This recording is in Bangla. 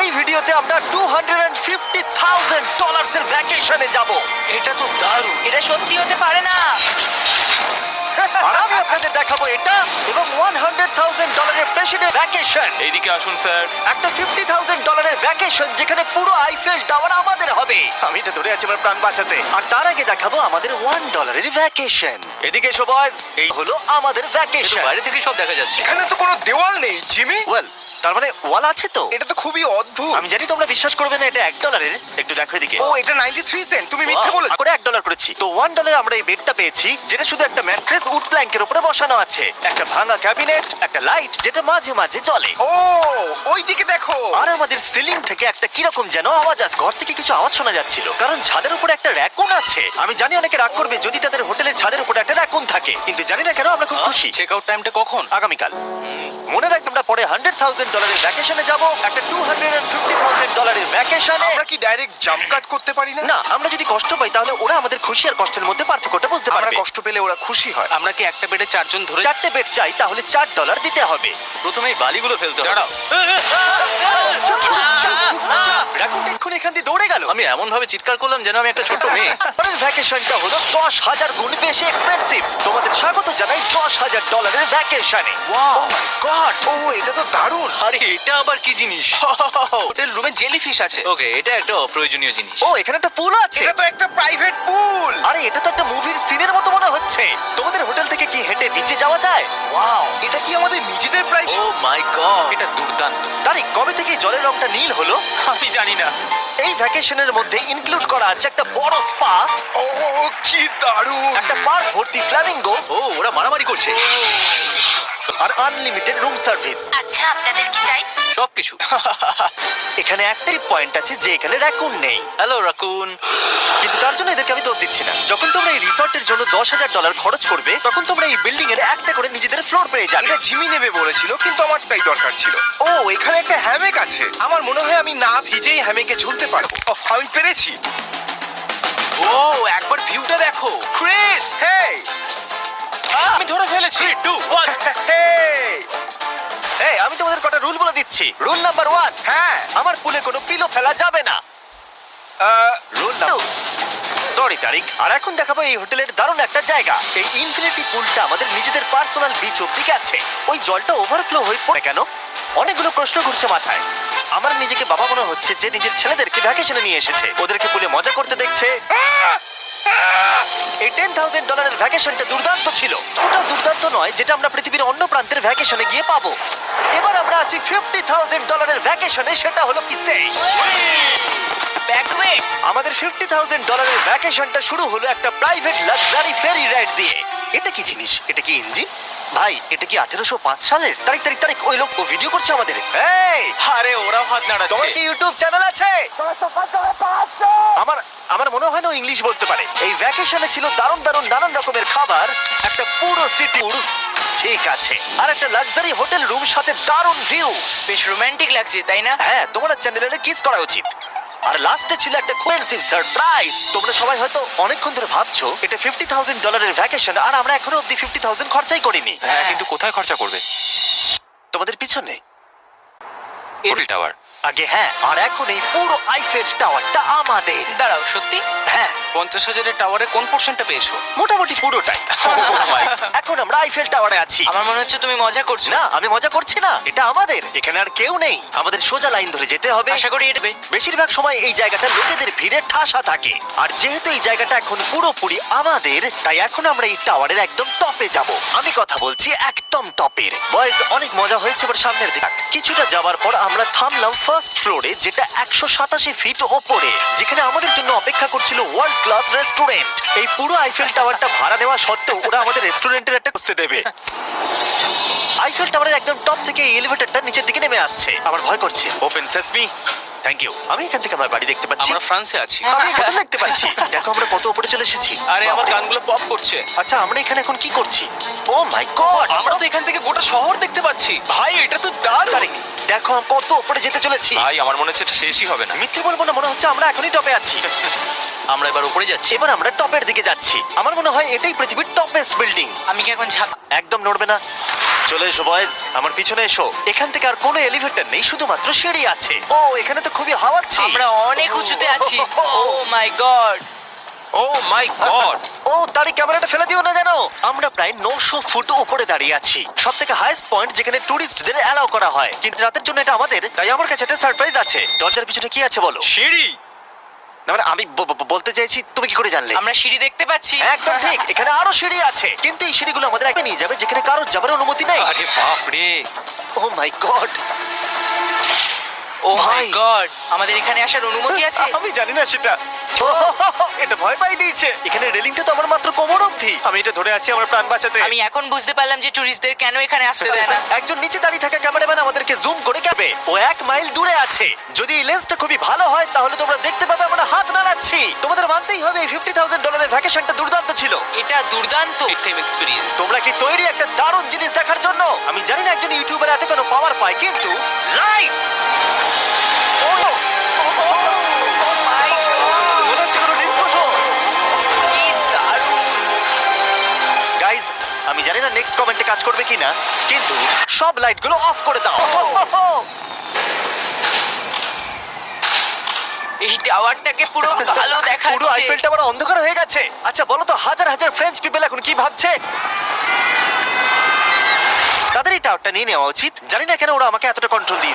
এই ভিডিওতে আমরা $250,000 এর ভ্যাকেশনে যাব। এটা তো দারুণ। এটা সত্যি হতে পারে না। আর আমি আপনাদের দেখাবো এটা এবং $100,000 এর প্রেসিডেন্ট ভ্যাকেশন। এইদিকে আসুন স্যার। একটা $50,000 এর ভ্যাকেশন যেখানে পুরো আইফেল টাওয়ার আমাদের হবে। আমি এটা ধরে আছি আমার প্রাণ বাঁচাতে। আর তার আগে দেখাবো আমাদের $1 এর ভ্যাকেশন। এদিকে এসো বয়স, এই হলো আমাদের ভ্যাকেশন। বাইরে থেকে সব দেখা যাচ্ছে। এখানে তো কোনো দেওয়াল নেই জিমি। ওয়েল, তার মানে ওয়াল আছে তো? এটা তো খুবই অদ্ভুত। আমি জানি তোমরা বিশ্বাস করবে না, এটা $1 এর। একটু দেখো এদিকে। ও এটা 93 সেন্ট, তুমি মিথ্যে বলেছো। করে $1 করেছি তো $1 আমরা এই বেডটা পেয়েছি, যেটা শুধু একটা ম্যাট্রেস উড প্ল্যাঙ্কের উপরে বসানো আছে, একটা ভাঙা ক্যাবিনেট, একটা লাইট যেটা মাঝে মাঝে জ্বলে, ও ওইদিকে দেখো। আর আমাদের সিলিং থেকে একটা কিরকম যেন আওয়াজ আসছে। ঘর থেকে কিছু আওয়াজ শোনা যাচ্ছিল কারণ ছাদের উপরে একটা র‍্যাকুন আছে। আমি জানি অনেকে রাগ করবে যদি তাদের হোটেলের ছাদের উপরে একটা র‍্যাকুন থাকে, কিন্তু জানি না কেন আমরা খুব খুশি। চেক আউট টাইমটা কখন? আগামীকাল। মনে রাখ, আমরা পরে $100,000 এর ভ্যাকেশনে যাব, একটা $250,000 এর ভ্যাকেশনে। আমরা কি ডাইরেক্ট জাম্প কাট করতে পারি না? না, আমরা যদি কষ্ট পাই তাহলে ওরা আমাদের খুশি আর কষ্টের মধ্যে পার্থক্যটা বুঝতে আমরা পারবে। কষ্ট পেলে ওরা খুশি হয়। আমরা কি একটা বেডে চারজন ধরে? চারটে বেড চাই, তাহলে $4 দিতে হবে। প্রথমেই বালিগুলো ফেলতে হবে। দাঁড়াও। রাকুনটা এক্ষুনি এখান দিয়ে দৌড়ে গেল। আমি এমন ভাবে চিৎকার করলাম যেন আমি একটা ছোট মেয়ে। পরের ভ্যাকেশনটা হলো 10,000 গুণ বেশি এক্সপেন্সিভ। তোমাদের স্বাগত জানাই $10,000 এর ভ্যাকেশনে। Wow! ও মাই গড! ও এটা তো দারুণ। আরে এটা আবার কি জিনিস? হোটেল রুমে জেলিফিশ আছে। ওকে, এটা একটা অপ্রয়োজনীয় জিনিস। ও, এখানে একটা পুল আছে। এটা তো একটা প্রাইভেট পুল। আরে এটা তো একটা মুভির সিনের মতো মনে হচ্ছে। তোমাদের হোটেল থেকে কি হেঁটে নিচে যাওয়া যায়? ওয়াও! এটা কি আমাদের নিজেদের প্রাইভেট? ও মাই গড, এটা দুর্দান্ত। তারিক, কবে থেকে এই জলের রংটা নীল হলো? আমি জানি না। এই ভ্যাকেশনের মধ্যে ইনক্লুড করা আছে একটা বড় স্পা, ও কি দারুণ। একটা পার্ক ভর্তি ফ্ল্যামিঙ্গোস ও, ওরা মারামারি করছে। আর আনলিমিটেড রুম সার্ভিস। আচ্ছা, আপনাদের কি চাই? সবকিছু। এখানে একটাই পয়েন্ট আছে যে এখানে র‍্যাকুন নেই, হ্যালো রাকুন। কিন্তু তার জন্য এদেরকে আমি দোষ দিচ্ছি না। যখন তোমরা এই রিসর্টের জন্য $10,000 খরচ করবে, তখন তোমরা এই বিল্ডিং এর একটা করে নিজেদের ফ্লোর পেয়ে যাবে। এটা জিমি নেবে বলেছিল, কিন্তু আমারটাই দরকার ছিল। ও এখানে একটা হ্যামেক আছে। আমার মনে হয় আমি না ভিজেই হ্যামেকে ঝুলতে পারবো। ওহ, আমি পেরেছি। ও, একবার ভিউটা দেখো। ক্রিস, হেই আমি ধরে ফেলেছি। 3 2 1। হেই। এই, আমি তোমাদের কটা রুল বলে দিচ্ছি। রুল নাম্বার 1, হ্যাঁ আমার পুলে কোনো পিলো ফেলা যাবে না। রুল নাম্বার, সরি তারিক। আর এখন দেখাবো এই হোটেলের দারুণ একটা জায়গা। এই ইনফিনিটি পুলটা আমাদের নিজেদের পার্সোনাল বিচ অব্দি আছে। ওই জলটা ওভারফ্লো হয়ে পড়ে কেন? অনেকগুলো প্রশ্ন ঘুরছে মাথায়। আমার নিজেকে বাবা মনে হচ্ছে যে নিজের ছেলেদেরকে ভ্যাকেশনে নিয়ে এসেছে, ওদেরকে পুলে মজা করতে দেখছে। এই $10,000 এর ভ্যাকেশনটা দুর্দান্ত ছিল। ওটা দুর্দান্ত নয় যেটা আমরা পৃথিবীর অন্য প্রান্তের ভ্যাকেশনে গিয়ে পাবো। এবার আমরা আছি $50,000 এর ভ্যাকেশনে, সেটা হলো কি সেই ব্যাকওয়েটস। আমাদের $50,000 এর ভ্যাকেশনটা শুরু হলো একটা প্রাইভেট লাক্সারি ফেরি রাইড দিয়ে। এটা কি জিনিস? এটা কি ইঞ্জিন? ভাই, এটা কি 1805 সালের? তারিক তারিক তারিক, ওই লোক ও ভিডিও করছে আমাদের। এই, আরে ওরা হাত নাড়াচ্ছে। তোমার কি ইউটিউব চ্যানেল আছে? আমার আমার মনে হয় না ও ইংলিশ বলতে পারে। এই ভ্যাকেশনে ছিল দারুণ দারুণ নানান রকমের খাবার, একটা পুরো সিটি ট্যুর, ঠিক আছে, আর একটা লাক্সারি হোটেল রুম সাথে দারুণ ভিউ। বেশ রোমান্টিক লাগছে, তাই না? হ্যাঁ, তোমার চ্যানেলে কিস করা উচিত। আর লাস্টে ছিল একটা এক্সপেন্সিভ সারপ্রাইজ। তোমরা সবাই হয়তো অনেকক্ষণ ধরে ভাবছো এটা $50,000 এর ভ্যাকেশন, আর আমরা এখনো অব্দি 50,000 খরচাই করিনি। হ্যাঁ, কিন্তু কোথায় খরচা করবে? তোমাদের পিছনে এফেল টাওয়ার। আগে হ্যাঁ, আর এখন এই পুরো আইফেল টাওয়ারটা আমাদের। দাঁড়াও, সত্যি? হ্যাঁ, 50,000 টাওয়ারে কোন পোরশনটা পেয়েছো? মোটামুটি পুরোটাই। এখন আমরা আইফেল টাওয়ারে আছি। আমার মনে হচ্ছে তুমি মজা করছো। না, আমি মজা করছি না, এটা আমাদের। এখানে আর কেউ নেই, আমাদের সোজা লাইন ধরে যেতে হবে। আশা করি এটা বেশিরভাগ সময় এই জায়গাটা লোকেদের ভিড়ে ঠাসা থাকে, আর যেহেতু এই জায়গাটা এখন পুরোপুরি আমাদের, তাই এখন আমরা এই টাওয়ারের একদম টপে যাব। আমি কথা বলছি একদম টপের। বয়েজ, অনেক মজা হয়েছে, এবার সামনের দিকে। কিছুটা যাওয়ার পর আমরা থামলাম ফার্স্ট ফ্লোরে, যেটা 187 ফিট ওপরে, যেখানে আমাদের জন্য অপেক্ষা করছিল ওয়ার্ল্ড ক্লাস রেস্টুরেন্ট। এই পুরো আইফেল টাওয়ারটা ভাড়া দেওয়া সত্ত্বেও ওরা আমাদের রেস্টুরেন্টের একটা বসতে দেবে। আইফেল টাওয়ারের একদম টপ থেকে এই এলিভেটরটা নিচের দিকে নেমে আসছে। আমার ভয় করছে। Open sesame. Thank you. আমি এখান থেকে আমার বাড়ি দেখতে পাচ্ছি। আমরা ফ্রান্সে আছি। আমি হোটেল দেখতে পাচ্ছি। দেখো আমরা কত উপরে চলে এসেছি। আরে আমার কানগুলো পপ করছে। আচ্ছা, আমরা এখানে এখন কি করছি? ও মাই গড, আমরা তো এখান থেকে গোটা শহর দেখতে পাচ্ছি। ভাই, এটা তো দারুণ। তারিক, দেখো আমরা কত উপরে যেতে চলেছি। ভাই, আমার মনে হচ্ছে এটা শেষই হবে না। মিথ্যে বলবো না, মনে হচ্ছে আমরা এখনই টপে আছি। আমরা এবার উপরে যাচ্ছি। এবার আমরা টপের দিকে যাচ্ছি। আমার মনে হয় এটাই পৃথিবীর টপেস্ট বিল্ডিং। আমি কি এখন ঝাঁপ? একদম নড়বে না। চলে এসো বয়েজ, আমার পিছনে এসো। এখান থেকে আর কোনো এলিভেটর নেই, শুধুমাত্র সিঁড়ি আছে। ও এখানে তো খুবই হাওয়াচ্ছে। আমরা অনেক উঁচুতে আছি ও মাই গড। ও মাই গড। ও তারই ক্যামেরাটা ফেলে দিও না জানো। আমরা প্রায় 900 ফুট উপরে দাঁড়িয়ে আছি, সব থেকে হাইস্ট পয়েন্ট যেখানে টুরিস্টদের অ্যালাউ করা হয়। কিন্তু রাতের জন্য এটা আমাদের, তাই আমার কাছে একটা সারপ্রাইজ আছে। দরজার পিছনে কি আছে বলো? সিঁড়ি। না মানে আমি বলতে চাইছি, তুমি কি করে জানলে? আমরা সিঁড়ি দেখতে পাচ্ছি। একদম ঠিক, এখানে আরো সিঁড়ি আছে, কিন্তু এই সিঁড়িগুলো আমাদের একা নিয়ে যাবে যেখানে কারোর যাবার অনুমতি নেই। আরে বাপ রে। ও মাই গড, ও মাই ভাই। গড, আমাদের এখানে আসার অনুমতি আছে? আমি জানি না সেটা। এটা ভয় পাই দিয়েছে। এখানে রেলিংটা তো আমার মাত্র কোমর অবধি। আমি এটা ধরে আছি আমার প্রাণ বাঁচাতে। আমি এখন বুঝতে পারলাম যে টুরিস্টদের কেন এখানে আসতে দেয় না। একজন নিচে দাঁড়িয়ে থাকা ক্যামেরাম্যান আমাদেরকে জুম করে যাবে। ও 1 মাইল দূরে আছে। যদি এই লেন্সটা খুবই ভালো হয় তাহলে তোমরা দেখতে পাবে আমরা হাত নাড়াচ্ছি। তোমাদের মানতেই হবে এই $50,000 ভ্যাকেশনটা দুর্দান্ত ছিল। এটা দুর্দান্ত। Time experience. তোমরা কি তৈরি একটা দারুণ জিনিস দেখার জন্য? আমি জানি না একজন ইউটিউবার এত কোনো পাওয়ার পায়, কিন্তু লাইফ মনে হচ্ছে কোনো ডিস্কো শো। কি দারুণ। গাইজ, আমি জানি না নেক্সট কমেন্টে কাজ করবে কিনা, কিন্তু সব লাইটগুলো অফ করে দাও। এই টাওয়ারটাকে পুরো কালো পুরো দেখাচ্ছে। আইফেল টাওয়ার অন্ধকার হয়ে গেছে। আচ্ছা বলো তো, হাজার হাজার ফ্রেঞ্চ পিপল এখন কি ভাবছে? তাদের এই টাওয়ারটা নিয়ে নেওয়া উচিত। জানি না কেন ওরা আমাকে এতটা কন্ট্রোল দিয়ে